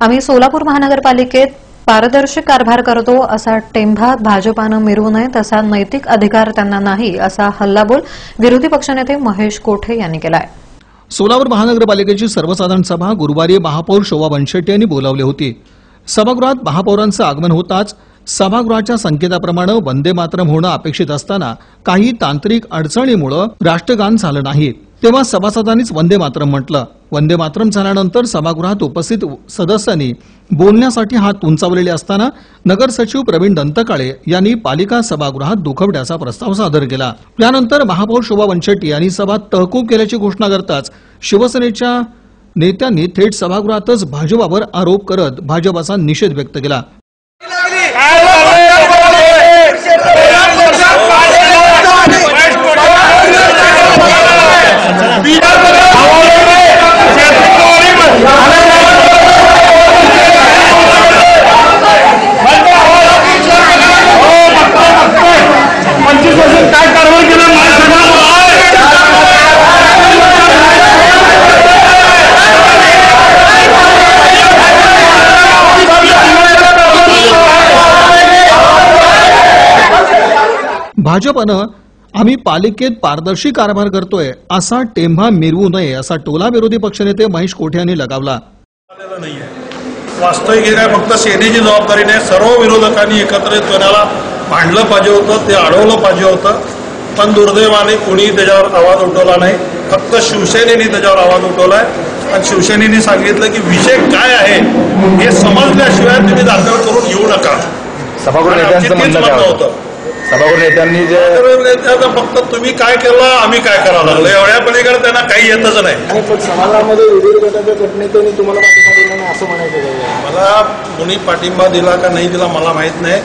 आम्ही सोलापूर महानगरपालिकेत पारदर्शी कारभार करतो असा टेंभा भाजपानं मिरवू नये, तसा नैतिक अधिकार त्यांना नाही, असा हल्लाबोल विरोधी पक्षनेते महेश कोठे यांनी केलाय। सोलापूर महानगरपालिकेची सर्वसाधारण सभा गुरुवारी महापौर शोभा बनशेट्टी यांनी बोलावली होती। सभागृहात महापौरांचं आगमन होताच सभागृहाच्या संकेताप्रमाणे वंदे मातरम होणं अपेक्षित असताना काही तांत्रिक अडचणीमुळे राष्ट्रगान झालं नाही, तेव्हा सभासदांनीच वंदे मातरम म्हटलं। वंदे मातरम झाल्यानंतर सभागृहात उपस्थित सदस्यांनी बोलण्यासाठी हात उंचावलेले असताना नगर सचिव प्रवीण दंतकाळे यांनी पालिका सभागृहात दुखवट्याचा प्रस्ताव सादर केला। त्यानंतर महापौर शोभा बनशेट्टी यांनी सभा तहकूब केल्याची घोषणा करताच शिवसेनेच्या नेत्यांनी थेट सभागृहातच भाजपावर आरोप करत भाजपाचा निषेध व्यक्त केला। भाजपनं आम्ही पालिकेत पारदर्शी कारभार करतोय असा टेंभा मिरवू नये असा टोला विरोधी पक्षनेते महेश कोठे यांनी लगावला। वास्तविक हे काय फक्त सेनेची जबाबदारी नाही, सर्व विरोधकांनी एकत्रित कोणाला भांडलं पाहिजे होतं, ते अडवलं पाहिजे होतं, पण दुर्दैवाने कोणी त्याच्यावर आवाज उठवला नाही। फक्त शिवसेनेने त्याच्यावर आवाज उठवलाय आणि शिवसेनेने सांगितलं की विषय काय आहे हे समजल्याशिवाय तुम्ही दाखल करून येऊ नका। सभागृह नेत्यांचं म्हणणं होतं, सभागृह नेत्यांनी जे फक्त तुम्ही काय केलं आम्ही काय करावं लागलं एवढ्या पलीकडे त्यांना काही येतच नाही। समाजामध्ये विविध गटाच्या गटनेत्यांनी तुम्हाला पाठिंबा दिला नाही असं म्हणायचं मला कोणी पाठिंबा दिला का नाही दिला मला माहित नाही,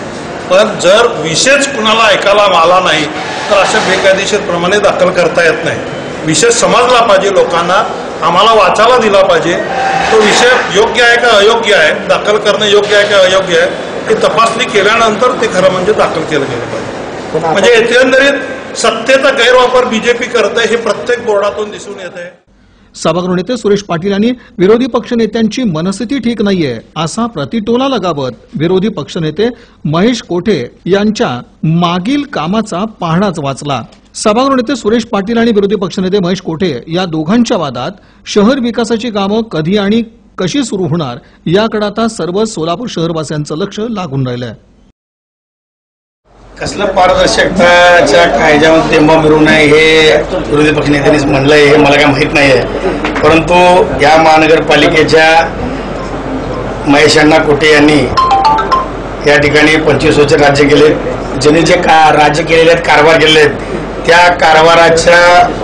पण जर विषयच कुणाला ऐकायला आला नाही तर अशा बेकायदेशीर प्रमाणे दाखल करता येत नाही। विषय समजला पाहिजे, लोकांना आम्हाला वाचायला दिला पाहिजे, तो विषय योग्य आहे का अयोग्य आहे, दाखल करणं योग्य आहे का अयोग्य आहे हे तपासणी केल्यानंतर ते खरं म्हणजे दाखल केलं गेलं पाहिजे। म्हणजे एकंदरीत सत्तेचा गैरवापर बीजेपी करत आहे हे प्रत्येक बोर्डातून दिसून येत आहे। सभागृह नेते सुरेश पाटील यांनी विरोधी पक्षनेत्यांची मनस्थिती ठीक नाहीये असा प्रतिटोला लगावत विरोधी पक्षनेते महेश कोठे यांच्या मागील कामाचा पाहणाच वाचला। सभागृह नेते सुरेश पाटील आणि विरोधी पक्षनेते महेश कोठे या दोघांच्या वादात शहर विकासाची कामं कधी आणि कशी सुरू होणार याकडे आता सर्व सोलापूर शहरवासियांचं लक्ष लागून राहिलंय। कसलं पारदर्शकताच्या कायद्यामध्ये टेंभा मिरवू नये हे विरोधी पक्षनेत्यांनीच म्हणलंय, हे मला काय माहीत नाहीये, परंतु या महानगरपालिकेच्या महेशांना कोठे यांनी या ठिकाणी 25 वर्ष राज्य केले, ज्यांनी जे राज्य केलेले आहेत, कारभार केलेले आहेत, त्या कारभाराच्या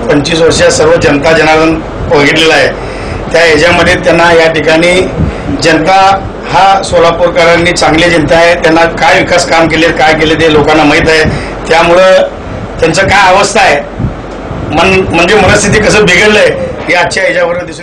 25 वर्षात सर्व जनता जनार्दन बघितलेला आहे। त्या याच्यामध्ये त्यांना या ठिकाणी जनता हा सोलापूरकरांनी चांगली जनता आहे, त्यांना काय विकास काम केले काय केले ते लोकांना माहीत आहे। त्यामुळं त्यांचं काय अवस्था आहे म्हणजे मनस्थिती कसं बिघडलंय हे आजच्या याच्यावर दिसून